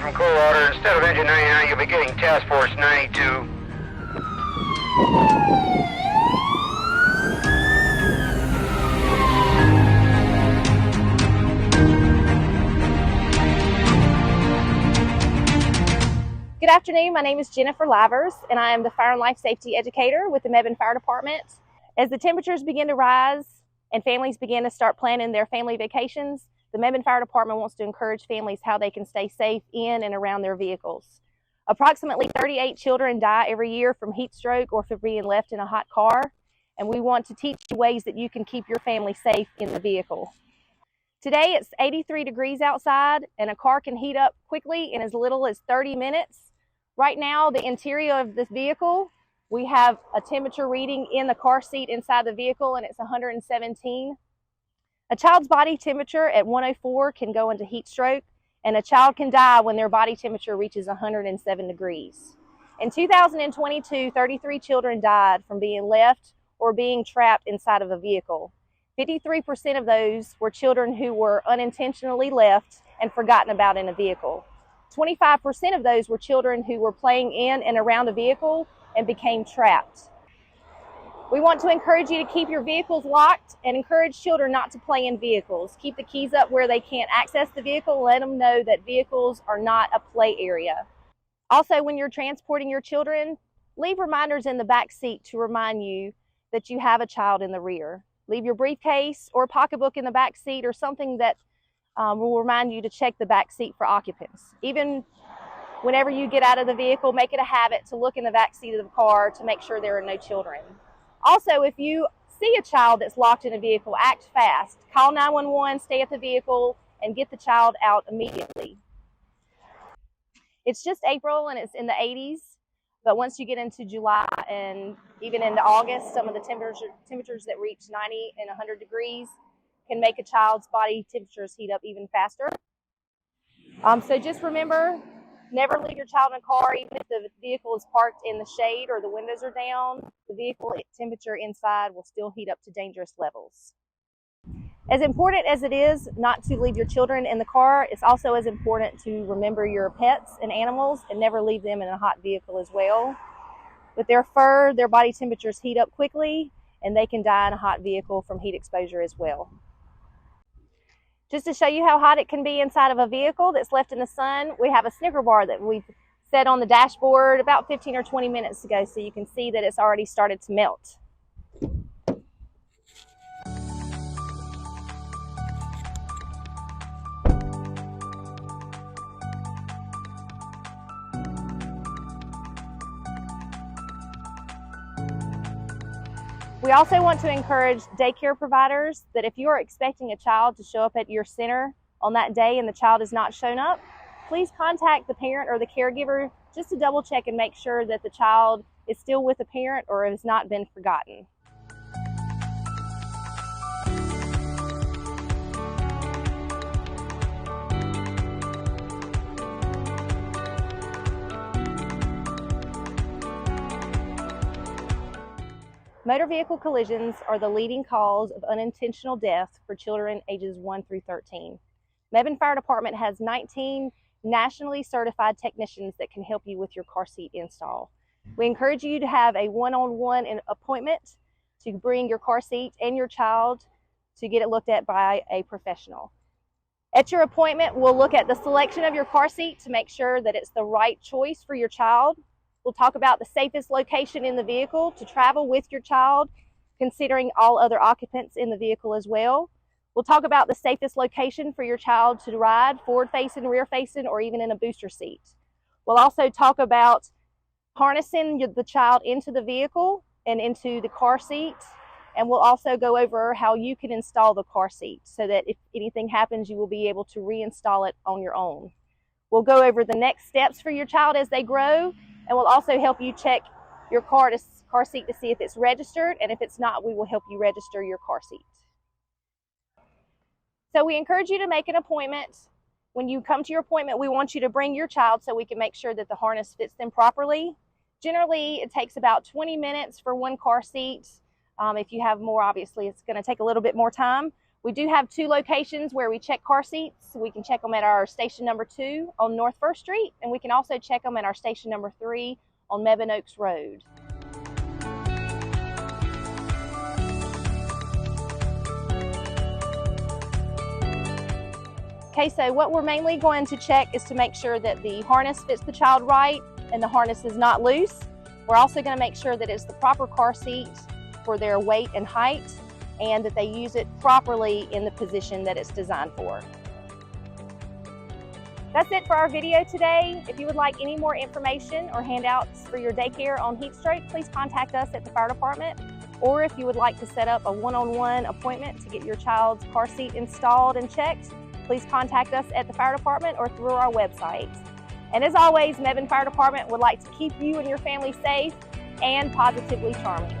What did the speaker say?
from Coldwater. Instead of engine 99, you'll be getting task force 92. Good afternoon, my name is 𝐹𝓁𝒶𝓂𝑒, and I am the Fire and Life Safety Educator with the Mebane Fire Department. As the temperatures begin to rise and families begin to start planning their family vacations, the Mebane Fire Department wants to encourage families how they can stay safe in and around their vehicles. Approximately 38 children die every year from heat stroke or for being left in a hot car, and we want to teach you ways that you can keep your family safe in the vehicle. Today it's 83 degrees outside, and a car can heat up quickly in as little as 30 minutes. Right now, the interior of this vehicle, we have a temperature reading in the car seat inside the vehicle, and it's 117. A child's body temperature at 104 can go into heat stroke, and a child can die when their body temperature reaches 107 degrees. In 2022, 33 children died from being left or being trapped inside of a vehicle. 53% of those were children who were unintentionally left and forgotten about in a vehicle. 25% of those were children who were playing in and around a vehicle and became trapped. We want to encourage you to keep your vehicles locked and encourage children not to play in vehicles. Keep the keys up where they can't access the vehicle. Let them know that vehicles are not a play area. Also, when you're transporting your children, leave reminders in the back seat to remind you that you have a child in the rear. Leave your briefcase or pocketbook in the back seat or something that will remind you to check the back seat for occupants. Even whenever you get out of the vehicle, make it a habit to look in the back seat of the car to make sure there are no children. Also, if you see a child that's locked in a vehicle, act fast. Call 911, stay at the vehicle, and get the child out immediately. It's just April and it's in the 80s, but once you get into July and even into August, some of the temperatures that reach 90 and 100 degrees can make a child's body temperatures heat up even faster. So just remember, never leave your child in a car, even if the vehicle is parked in the shade or the windows are down. The vehicle temperature inside will still heat up to dangerous levels. As important as it is not to leave your children in the car, it's also as important to remember your pets and animals and never leave them in a hot vehicle as well. With their fur, their body temperatures heat up quickly and they can die in a hot vehicle from heat exposure as well. Just to show you how hot it can be inside of a vehicle that's left in the sun, we have a Snicker bar that we've set on the dashboard about 15 or 20 minutes ago, so you can see that it's already started to melt. We also want to encourage daycare providers that if you are expecting a child to show up at your center on that day and the child has not shown up, please contact the parent or the caregiver just to double check and make sure that the child is still with the parent or has not been forgotten. Motor vehicle collisions are the leading cause of unintentional death for children ages 1 through 13. Mebane Fire Department has 19 nationally certified technicians that can help you with your car seat install. We encourage you to have a one-on-one appointment to bring your car seat and your child to get it looked at by a professional. At your appointment, we'll look at the selection of your car seat to make sure that it's the right choice for your child. We'll talk about the safest location in the vehicle to travel with your child, considering all other occupants in the vehicle as well. We'll talk about the safest location for your child to ride, forward-facing, rear-facing, or even in a booster seat. We'll also talk about harnessing the child into the vehicle and into the car seat, and we'll also go over how you can install the car seat so that if anything happens, you will be able to reinstall it on your own. We'll go over the next steps for your child as they grow, and we'll also help you check your car seat to see if it's registered, and if it's not, we will help you register your car seat. So we encourage you to make an appointment. When you come to your appointment, we want you to bring your child so we can make sure that the harness fits them properly. Generally, it takes about 20 minutes for one car seat. If you have more, obviously, it's going to take a little bit more time. We do have 2 locations where we check car seats. We can check them at our station number 2 on North 1st Street, and we can also check them at our station number 3 on Mebane Oaks Road. Okay, so what we're mainly going to check is to make sure that the harness fits the child right and the harness is not loose. We're also going to make sure that it's the proper car seat for their weight and height, and that they use it properly in the position that it's designed for. That's it for our video today. If you would like any more information or handouts for your daycare on heat stroke, please contact us at the fire department. Or if you would like to set up a one-on-one appointment to get your child's car seat installed and checked, please contact us at the fire department or through our website. And as always, Mebane Fire Department would like to keep you and your family safe and positively charming.